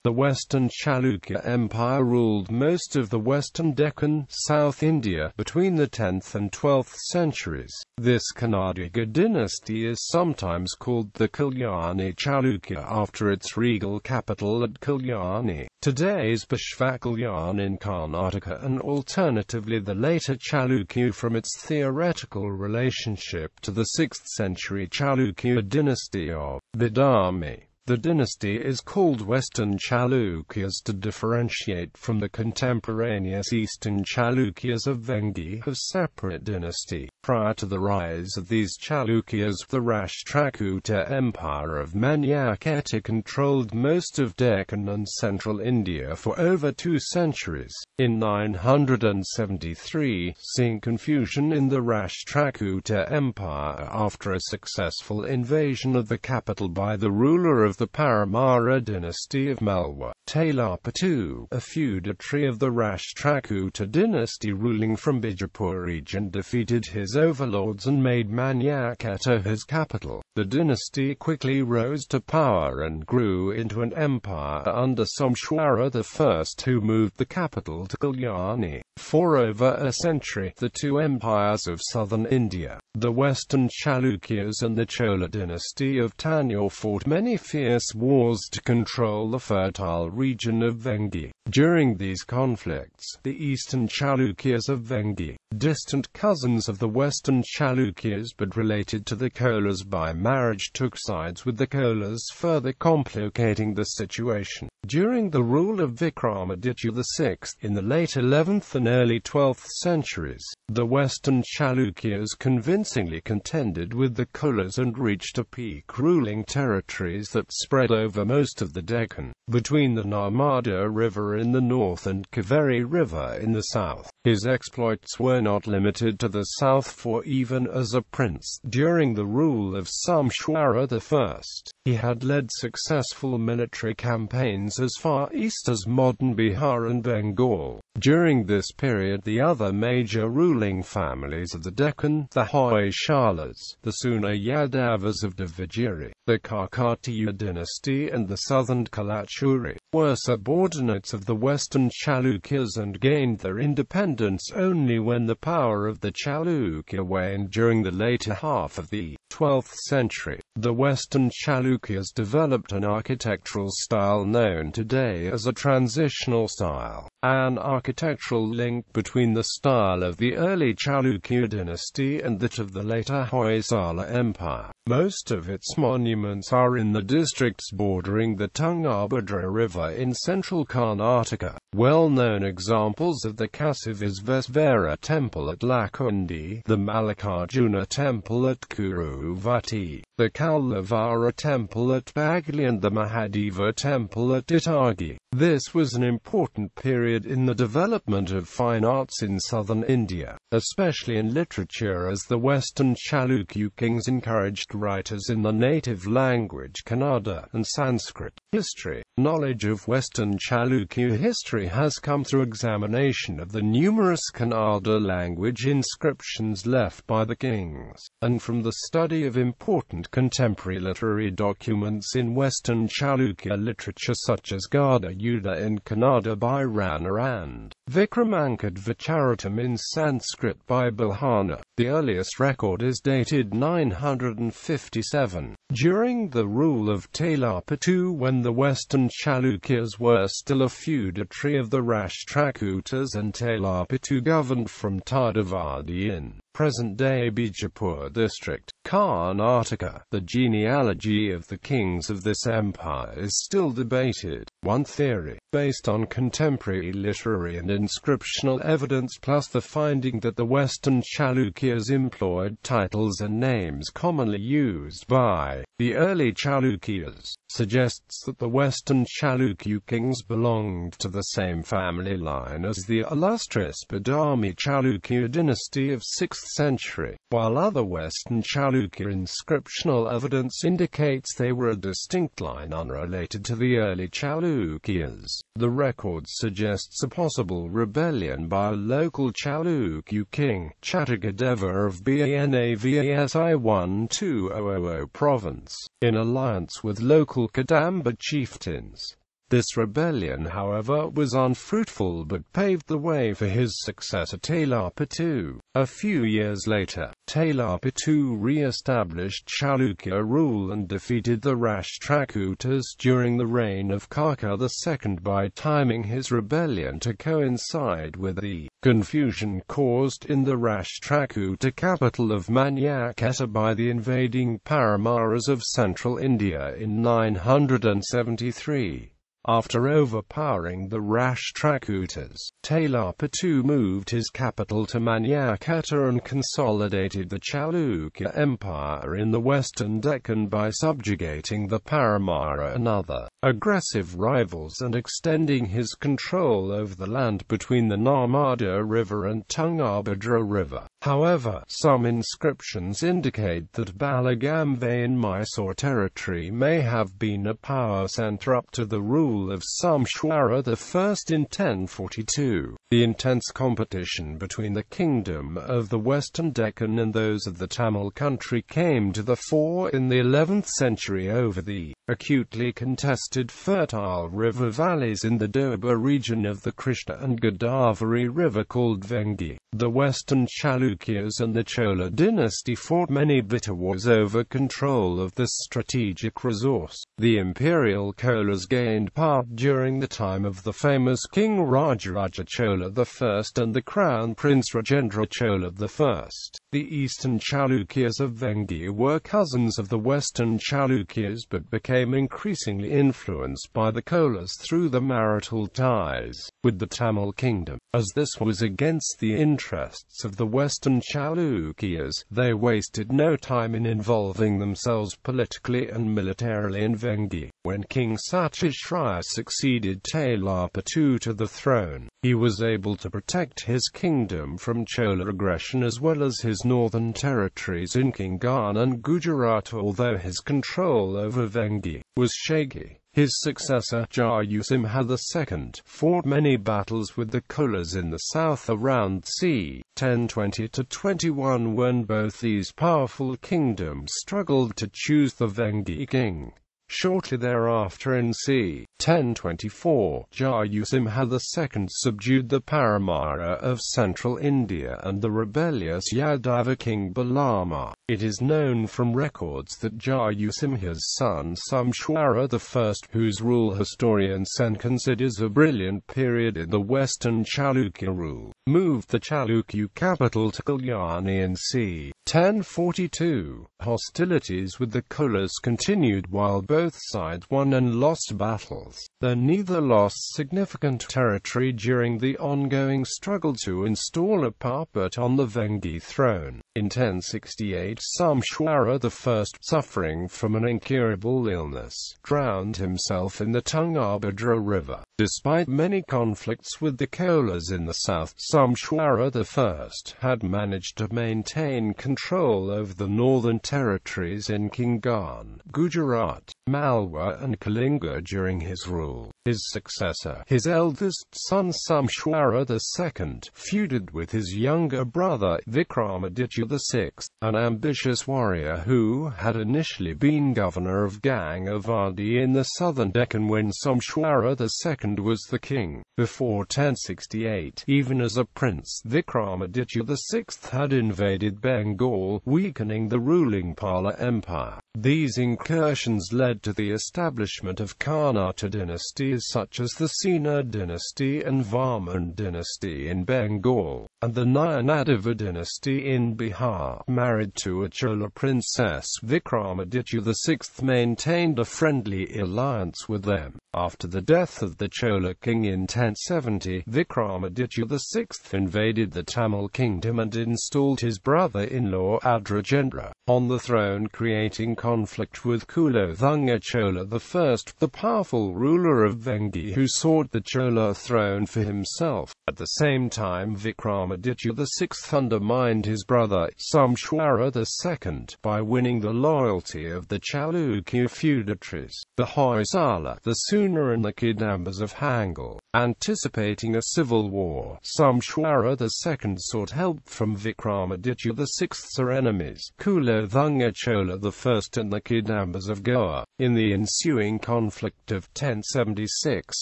The Western Chalukya Empire ruled most of the western Deccan, South India, between the 10th and 12th centuries. This Kannadiga dynasty is sometimes called the Kalyani Chalukya after its regal capital at Kalyani, today's Basavakalyan in Karnataka, and alternatively the Later Chalukya from its theoretical relationship to the 6th century Chalukya dynasty of Badami. The dynasty is called Western Chalukyas to differentiate from the contemporaneous Eastern Chalukyas of Vengi, a separate dynasty. Prior to the rise of these Chalukyas, the Rashtrakuta Empire of Manyakheta controlled most of Deccan and Central India for over 2 centuries. In 973, seeing confusion in the Rashtrakuta Empire after a successful invasion of the capital by the ruler of the Paramara dynasty of Mlpkr, II, a feudatory of the Rashtrakuta dynasty ruling from Bijapur region, defeated his overlords and made Manyakheta his capital. The dynasty quickly rose to power and grew into an empire under Somesvara I, who moved the capital to Kalyani. For over a century, the two empires of southern India, the Western Chalukyas and the Chola dynasty of Tanjore, fought many fierce wars to control the fertile region of Vengi. During these conflicts, the Eastern Chalukyas of Vengi, distant cousins of the Western Chalukyas but related to the Cholas by marriage, took sides with the Cholas, further complicating the situation. During the rule of Vikramaditya VI, in the late 11th and early 12th centuries, the Western Chalukyas convincingly contended with the Cholas and reached a peak, ruling territories that spread over most of the Deccan, between the Narmada River in the north and Kaveri River in the south. His exploits were not limited to the south, for even as a prince during the rule of Somesvara I, he had led successful military campaigns as far east as modern Bihar and Bengal. During this period, the other major ruling families of the Deccan, the Hoysalas, the Suna Yadavas of Devagiri, the Kakatiya dynasty and the southern Kalachuri, were subordinates of the Western Chalukyas and gained their independence only when the power of the Chalukya waned during the later half of the 12th century. The Western Chalukyas developed an architectural style known today as a transitional style, an architectural link between the style of the early Chalukya dynasty and that of the later Hoysala Empire. Most of its monuments are in the districts bordering the Tungabhadra River in central Karnataka. Well-known examples of the Somesvara temple at Lakundi, the Mallikarjuna temple at Kuruvati, the Kallavara temple at Bagli and the Mahadeva temple at Itagi. This was an important period in the development of fine arts in southern India, especially in literature, as the Western Chalukya kings encouraged writers in the native language Kannada and Sanskrit. History. Knowledge of Western Chalukya history has come through examination of the numerous Kannada language inscriptions left by the kings, and from the study of important contemporary literary documents in Western Chalukya literature such as Gada Yuddha in Kannada by Rana and Vikramaditya in Sanskrit by Bilhana. The earliest record is dated 957, during the rule of Mlpkr, when the Western Chalukyas were still a feudatory of the Rashtrakutas, and Mlpkr governed from Tadavadi in present-day Bijapur district, Karnataka. The genealogy of the kings of this empire is still debated. One theory, based on contemporary literary and inscriptional evidence plus the finding that the Western Chalukyas employed titles and names commonly used by the early Chalukyas, suggests that the Western Chalukya kings belonged to the same family line as the illustrious Badami Chalukya dynasty of 6th century, while other Western Chalukya inscriptional evidence indicates they were a distinct line unrelated to the early Chalukyas. The record suggests a possible rebellion by a local Chalukya king, Chattogadeva of Banavasi 1200 province, in alliance with local Kadamba chieftains. This rebellion, however, was unfruitful but paved the way for his successor Talapa II. A few years later, Talapa II re-established Chalukya rule and defeated the Rashtrakutas during the reign of Karka II by timing his rebellion to coincide with the confusion caused in the Rashtrakuta capital of Manyakheta by the invading Paramaras of central India in 973. After overpowering the Rashtrakutas, Talapa II moved his capital to Manyakheta and consolidated the Chalukya Empire in the Western Deccan by subjugating the Paramara and other aggressive rivals and extending his control over the land between the Narmada River and Tungabhadra River. However, some inscriptions indicate that Balagamve in Mysore territory may have been a power centre up to the rule of Somesvara I in 1042. The intense competition between the kingdom of the Western Deccan and those of the Tamil country came to the fore in the 11th century over the acutely contested fertile river valleys in the Doaba region of the Krishna and Godavari River called Vengi. The Western Chalukyas and the Chola dynasty fought many bitter wars over control of this strategic resource. The imperial Cholas gained power during the time of the famous King Rajaraja Chola I and the Crown Prince Rajendra Chola I. The Eastern Chalukyas of Vengi were cousins of the Western Chalukyas but became increasingly influenced by the Cholas through the marital ties with the Tamil kingdom. As this was against the interests of the Western Chalukyas, they wasted no time in involving themselves politically and militarily in Vengi. When King Satyashraya succeeded Talapa II to the throne, he was able to protect his kingdom from Chola aggression as well as his northern territories in Kingan and Gujarat, although his control over Vengi was shaky. His successor, Jayasimha II, fought many battles with the Cholas in the south around c. 1020–21 when both these powerful kingdoms struggled to choose the Vengi king. Shortly thereafter in c. 1024, Jayasimha II subdued the Paramara of central India and the rebellious Yadava king Balama. It is known from records that Jayasimha's son Somesvara I, whose rule historian Sen considers a brilliant period in the Western Chalukya rule, moved the Chalukya capital to Kalyani in c. 1042. Hostilities with the Cholas continued while both sides won and lost battles, though neither lost significant territory during the ongoing struggle to install a puppet on the Vengi throne. In 1068, Somesvara I, suffering from an incurable illness, drowned himself in the Tungabhadra River. Despite many conflicts with the Cholas in the south, Somesvara I had managed to maintain control over the northern territories in Kingan, Gujarat, Malwa and Kalinga during his rule. His successor, his eldest son Somesvara II, feuded with his younger brother Vikramaditya VI, an ambitious warrior who had initially been governor of Gangavadi in the southern Deccan when Somesvara II was the king. Before 1068, even as a prince, Vikramaditya VI had invaded Bengal, weakening the ruling Pala Empire. These incursions led to the establishment of Karnataka dynasties such as the Sena dynasty and Varman dynasty in Bengal, and the Nayanadeva dynasty in Bihar. Married to a Chola princess, Vikramaditya VI maintained a friendly alliance with them. After the death of the Chola king in 1070, Vikramaditya VI invaded the Tamil kingdom and installed his brother-in-law Adrajendra on the throne, creating conflict with Kulothunga Chola I, the powerful ruler of Vengi who sought the Chola throne for himself. At the same time, Vikramaditya Vikramaditya VI undermined his brother, Somesvara II, by winning the loyalty of the Chalukya feudatories, the Hoysala, the Suna and the Kidambas of Hangal. Anticipating a civil war, Somesvara II sought help from Vikramaditya VI's enemies, Kulothunga Chola I and the Kidambas of Goa. In the ensuing conflict of 1076,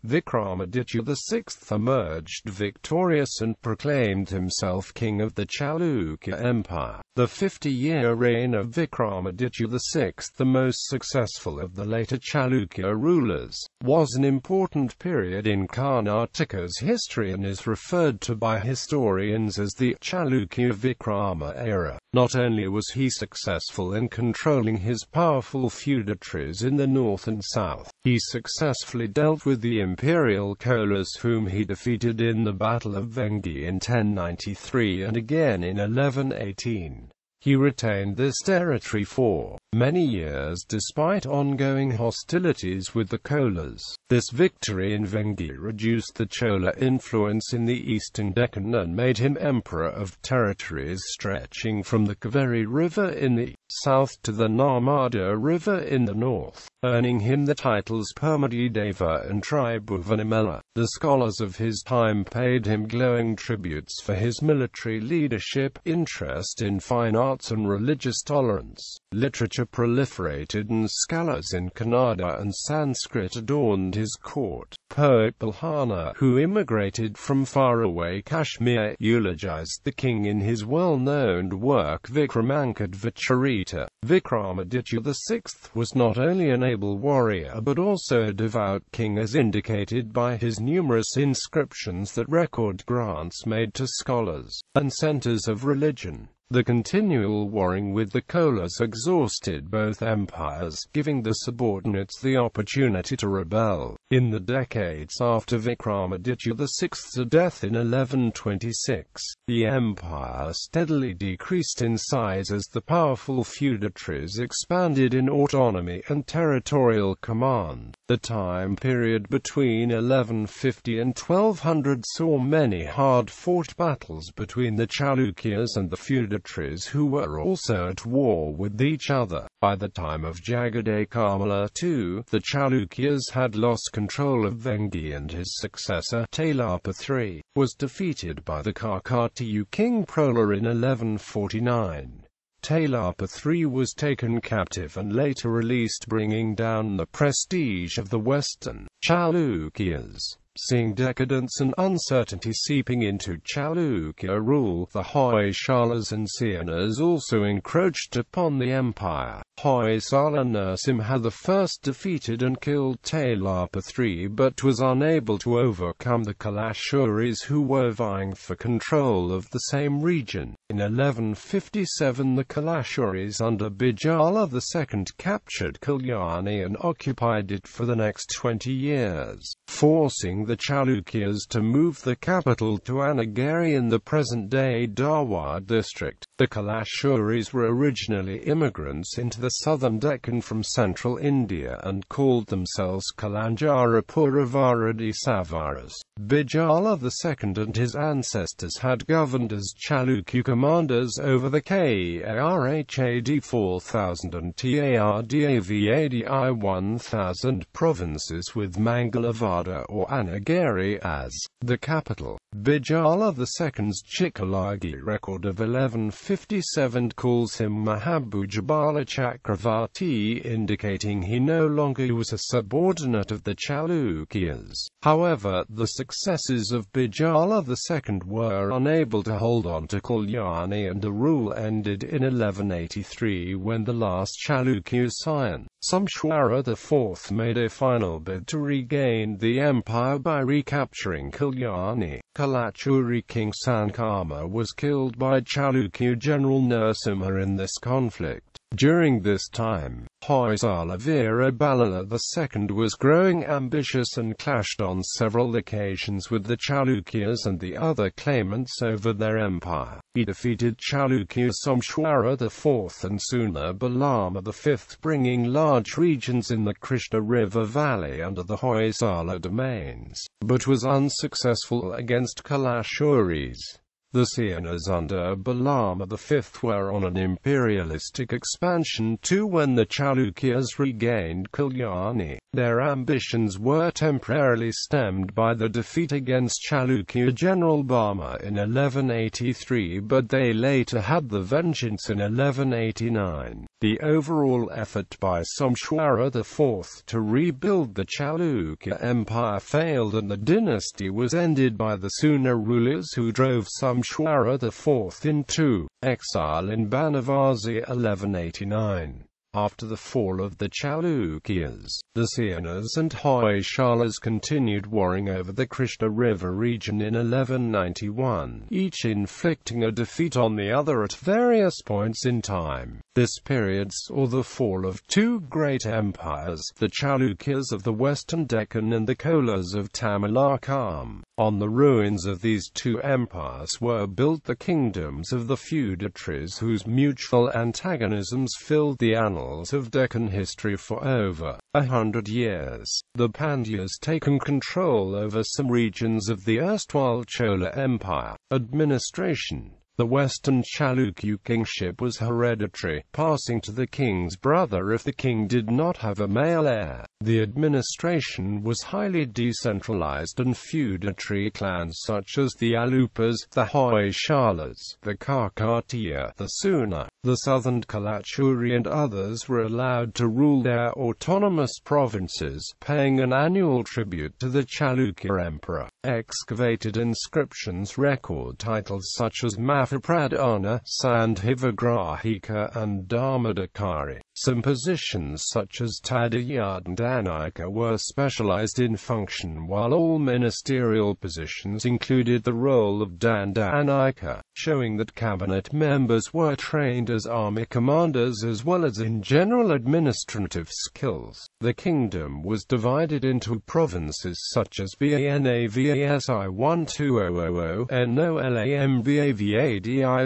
Vikramaditya VI emerged victorious and proclaimed himself king of the Chalukya Empire. The 50-year reign of Vikramaditya VI, the most successful of the later Chalukya rulers, was an important period in Karnataka's history and is referred to by historians as the Chalukya Vikrama era. Not only was he successful in controlling his powerful feudatories in the north and south, he successfully dealt with the imperial Cholas whom he defeated in the Battle of Vengi in 1093 and again in 1118. He retained this territory for many years despite ongoing hostilities with the Cholas. This victory in Vengi reduced the Chola influence in the eastern Deccan and made him emperor of territories stretching from the Kaveri River in the south to the Narmada River in the north, earning him the titles Badami.The and Tribhuvanamela. The scholars of his time paid him glowing tributes for his military leadership, interest in fine arts and religious tolerance. Literature proliferated and scholars in Kannada and Sanskrit adorned his court. Poet Balhana, who immigrated from faraway Kashmir, eulogized the king in his well-known work Vikramaditya Charita. Vikramaditya VI was not only an able warrior but also a devout king, as indicated by his numerous inscriptions that record grants made to scholars and centers of religion. The continual warring with the Cholas exhausted both empires, giving the subordinates the opportunity to rebel. In the decades after Vikramaditya VI's death in 1126, the empire steadily decreased in size as the powerful feudatories expanded in autonomy and territorial command. The time period between 1150 and 1200 saw many hard-fought battles between the Chalukyas and the feudatories, who were also at war with each other. By the time of Jagade Kamala II, the Chalukyas had lost control of Vengi and his successor, Talapa III, was defeated by the Kakatiya king Prola in 1149. Talapa III was taken captive and later released, bringing down the prestige of the Western Chalukyas. Seeing decadence and uncertainty seeping into Chalukya rule, the Hoysalas and Seanas also encroached upon the empire. Hoysala Narasimha I defeated and killed Talapa III but was unable to overcome the Kalashuris, who were vying for control of the same region. In 1157 the Kalashuris under Bijala II captured Kalyani and occupied it for the next 20 years, forcing the Chalukyas to move the capital to Anagari in the present-day Dharwad district. The Kalashuris were originally immigrants into the southern Deccan from central India and called themselves Kalanjara Puravaradi Savaras. Bijala II and his ancestors had governed as Chalukya commanders over the Karhad 4000 and Tardavadi 1000 provinces, with Mangalavada or Anagari as the capital. Bijala II's Chikalagi record of 1157 calls him Mahabhujabala Chakravarti, indicating he no longer was a subordinate of the Chalukyas. However, the successors of Bijala II were unable to hold on to Kalyani, and the rule ended in 1183 when the last Chalukya scion, Somesvara IV, made a final bid to regain the empire by recapturing Kalyani. Kalachuri king Sankama was killed by Chalukya general Narasimha in this conflict. During this time, Hoysala Veerabalala II was growing ambitious and clashed on several occasions with the Chalukyas and the other claimants over their empire. He defeated Chalukya Somesvara IV and Suna Balama V, bringing large regions in the Krishna River Valley under the Hoysala domains, but was unsuccessful against Kalashuris. The Seanas under Balama V were on an imperialistic expansion too when the Chalukyas regained Kalyani. Their ambitions were temporarily stemmed by the defeat against Chalukya General Bama in 1183, but they later had the vengeance in 1189. The overall effort by Somesvara IV to rebuild the Chalukya Empire failed, and the dynasty was ended by the Suna rulers who drove Somesvara IV into exile in Banavasi 1189. After the fall of the Chalukyas, the Seanas and Hoysalas continued warring over the Krishna River region in 1191, each inflicting a defeat on the other at various points in time. This period saw the fall of two great empires, the Chalukyas of the Western Deccan and the Cholas of Tamilakam. On the ruins of these two empires were built the kingdoms of the feudatories whose mutual antagonisms filled the annals of Deccan history for over 100 years. The Pandyas taken control over some regions of the erstwhile Chola Empire. Administration. The Western Chalukya kingship was hereditary, passing to the king's brother if the king did not have a male heir. The administration was highly decentralized, and feudatory clans such as the Alupas, the Hoysalas, the Kakatiya, the Suna, the Southern Kalachuri and others were allowed to rule their autonomous provinces, paying an annual tribute to the Chalukya emperor. Excavated inscriptions record titles such as Mahapradana, Sandhivagrahika and Dharmadakari. Some positions such as Tadayad and Anaika were specialized in function, while all ministerial positions included the role of Dandanaika, showing that cabinet members were trained as army commanders as well as in general administrative skills. The kingdom was divided into provinces such as Banavasi 1200, Nolambavadi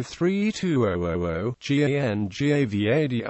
3200, Gangavadi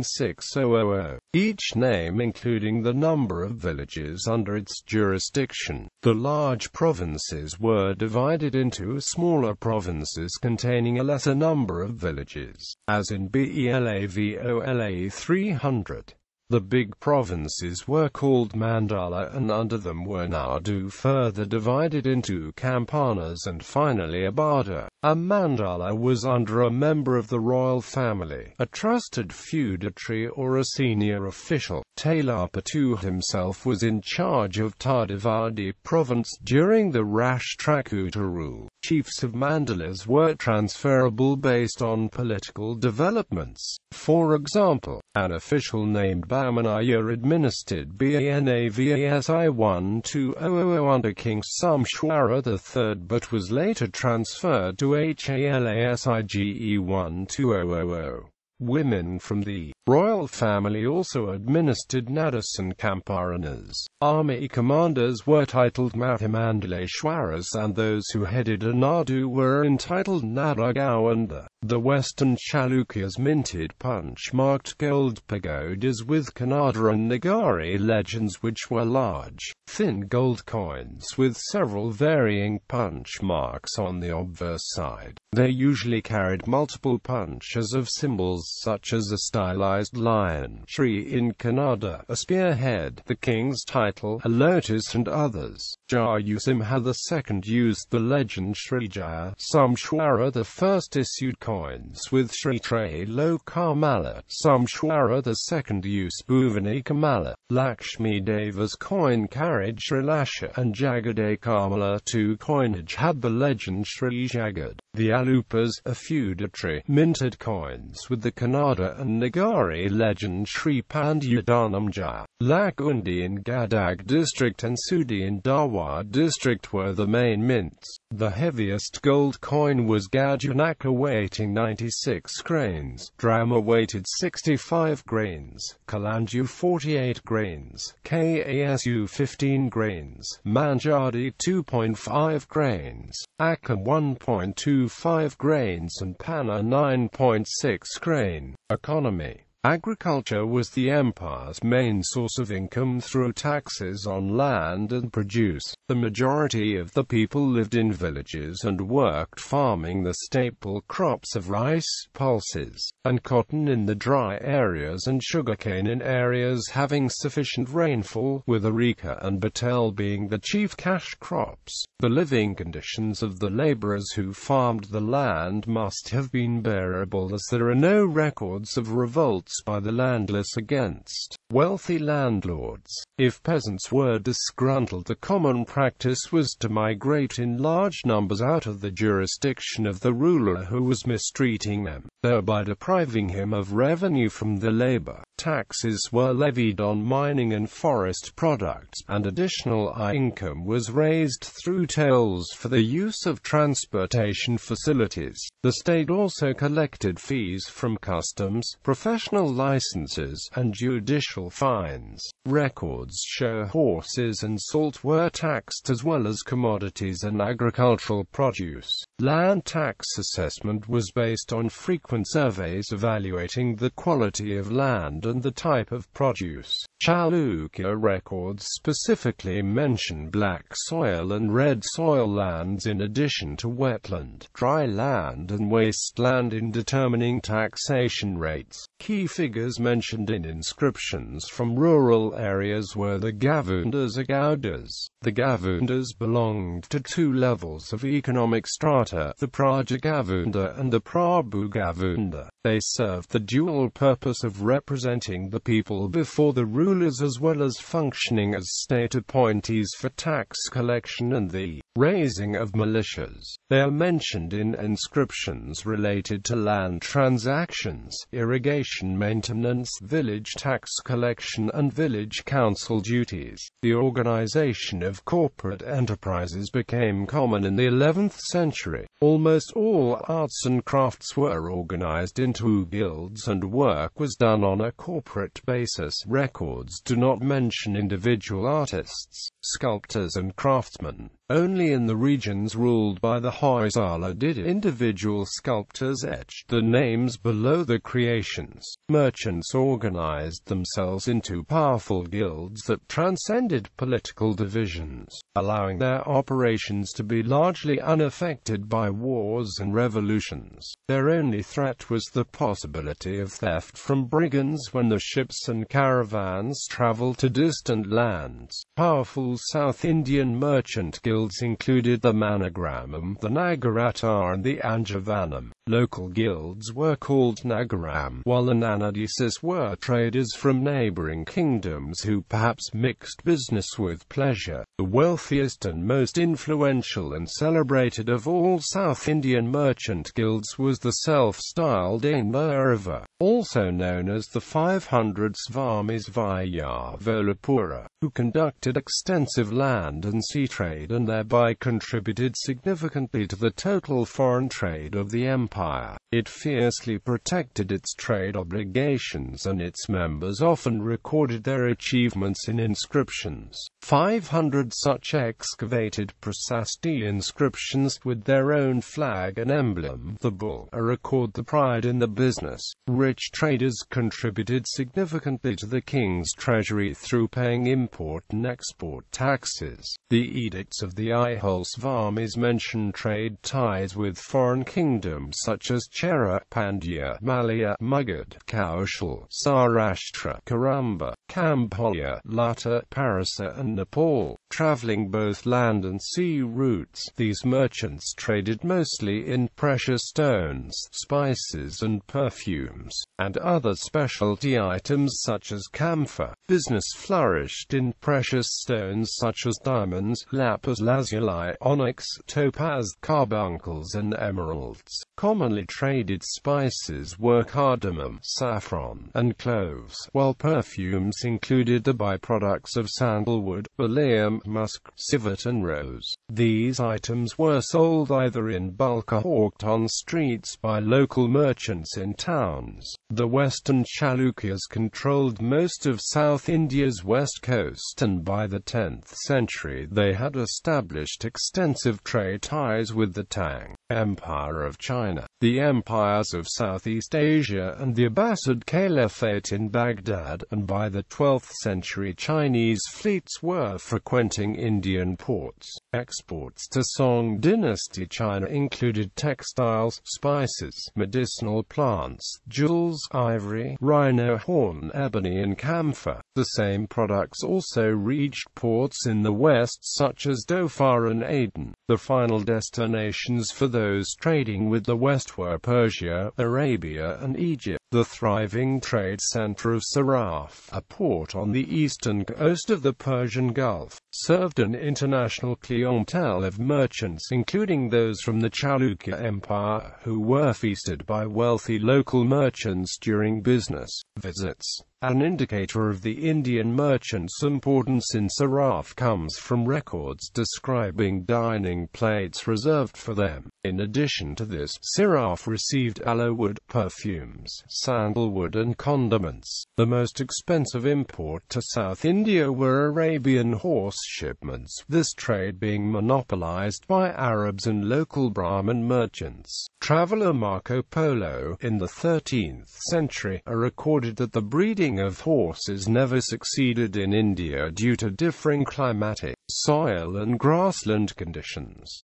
9600, each name including the number of villages under its jurisdiction. The large provinces were divided into smaller provinces containing a lesser number of villages, as in Belavola 300. The big provinces were called mandala, and under them were Nadu, further divided into kampanas and finally abada. A mandala was under a member of the royal family, a trusted feudatory or a senior official. Talapatu himself was in charge of Tadavadi province during the Rashtrakuta rule. Chiefs of mandalas were transferable based on political developments. For example, an official named Bamanaya administered Banavasi 1200 under King Somesvara III, but was later transferred to Halasige 1200. Women from the royal family also administered Nadas and Kamparanas. Army commanders were titled Mahamandaleshwaras, and those who headed a Nadu were entitled Nadagawanda. The Western Chalukyas minted punch-marked gold pagodas with Kannada and Nagari legends, which were large, thin gold coins with several varying punch marks on the obverse side. They usually carried multiple punches of symbols such as a stylized lion, tree in Kannada, a spearhead, the king's title, a lotus and others. Jayasimha II used the legend Srijaya. Somesvara I issued coins with Sri Trilo Kamala. Somesvara II used Bhuvani Kamala. Lakshmi Deva's coin carried Srilasha, and Jagade Kamala II coinage had the legend Sri Jagad. The Alupas, a feudatory, minted coins with the Kannada and Nagari legend Sri Pandyadanamjaya. Lakundi in Gadag district and Sudi in Dharwad district were the main mints. The heaviest gold coin was Gajanaka, weighing 96 grains, Drama weighted 65 grains, Kalanju 48 grains, Kasu 15 grains, Manjadi 2.5 grains, Akka 1.25 grains and Panna 9.6 grain. Economy. Agriculture was the empire's main source of income through taxes on land and produce. The majority of the people lived in villages and worked farming the staple crops of rice, pulses, and cotton in the dry areas and sugarcane in areas having sufficient rainfall, with areca and betel being the chief cash crops. The living conditions of the laborers who farmed the land must have been bearable, as there are no records of revolts by the landless against wealthy landlords. If peasants were disgruntled, the common practice was to migrate in large numbers out of the jurisdiction of the ruler who was mistreating them, thereby depriving him of revenue from the labor. Taxes were levied on mining and forest products, and additional income was raised through tolls for the use of transportation facilities. The state also collected fees from customs, professional licenses, and judicial fines. Records show horses and salt were taxed, as well as commodities and agricultural produce. Land tax assessment was based on frequent surveys evaluating the quality of land and the type of produce. Chalukya records specifically mention black soil and red soil lands in addition to wetland, dry land and wasteland in determining taxation rates. Key figures mentioned in inscriptions from rural areas were the Gavundas and Gaudas. The Gavundas belonged to two levels of economic strata, the Praja Gavunda and the Prabhu Gavunda. They served the dual purpose of representing the people before the rulers as well as functioning as state appointees for tax collection and the raising of militias. They are mentioned in inscriptions related to land transactions, irrigation maintenance, village tax collection and village council duties. The organization of corporate enterprises became common in the 11th century. Almost all arts and crafts were organized into guilds and work was done on a corporate basis. Records do not mention individual artists, sculptors and craftsmen. Only in the regions ruled by the Hoysala did individual sculptors etch the names below the creations. Merchants organized themselves into powerful guilds that transcended political divisions, allowing their operations to be largely unaffected by wars and revolutions. Their only threat was the possibility of theft from brigands when the ships and caravans traveled to distant lands. Powerful South Indian merchant guilds included the Managramam, the Nagarattar and the Anjavanam. Local guilds were called Nagaram, while the Nanadesis were traders from neighboring kingdoms who perhaps mixed business with pleasure. The wealthiest and most influential and celebrated of all South Indian merchant guilds was the self-styled Mlpkr, also known as the 500 Swamis via Mlpkr, who conducted extensive land and sea trade and thereby contributed significantly to the total foreign trade of the empire. It fiercely protected its trade obligations, and its members often recorded their achievements in inscriptions. 500 such excavated Prasasti inscriptions with their own flag and emblem, the bull, record the pride in the business. Rich traders contributed significantly to the king's treasury through paying import and export taxes. The edicts of the Ihol Swamis mention trade ties with foreign kingdoms such as Chera, Pandya, Malaya, Magadh, Kaushal, Saurashtra, Karamba, Cambodia, Lata, Parasa and Nepal. Traveling both land and sea routes, these merchants traded mostly in precious stones, spices and perfumes, and other specialty items such as camphor. Business flourished in precious stones such as diamonds, lapis lazuli, onyx, topaz, carbuncles and emeralds. Commonly traded spices were cardamom, saffron, and cloves, while perfumes included the byproducts of sandalwood, baleum, musk, civet and rose. These items were sold either in bulk or hawked on streets by local merchants in towns. The Western Chalukyas controlled most of South India's west coast, and by the 10th century they had established extensive trade ties with the Tang Empire of China. the empires of Southeast Asia and the Abbasid Caliphate in Baghdad, and by the 12th century Chinese fleets were frequenting Indian ports. Exports to Song dynasty China included textiles, spices, medicinal plants, jewels, ivory, rhino horn, ebony and camphor. The same products also reached ports in the west such as Dhofar and Aden. The final destinations for those trading with the west were Persia, Arabia and Egypt. The thriving trade center of Saraf, a port on the eastern coast of the Persian Gulf, served an international clientele of merchants including those from the Chalukya Empire, who were feasted by wealthy local merchants during business visits. An indicator of the Indian merchants' importance in Saraf comes from records describing dining plates reserved for them. In addition to this, Saraf received aloe wood, perfumes, sandalwood and condiments. The most expensive import to South India were Arabian horse shipments, this trade being monopolized by Arabs and local Brahmin merchants. Traveler Marco Polo, in the 13th century, recorded that the breeding of horses never succeeded in India due to differing climatic, soil and grassland conditions.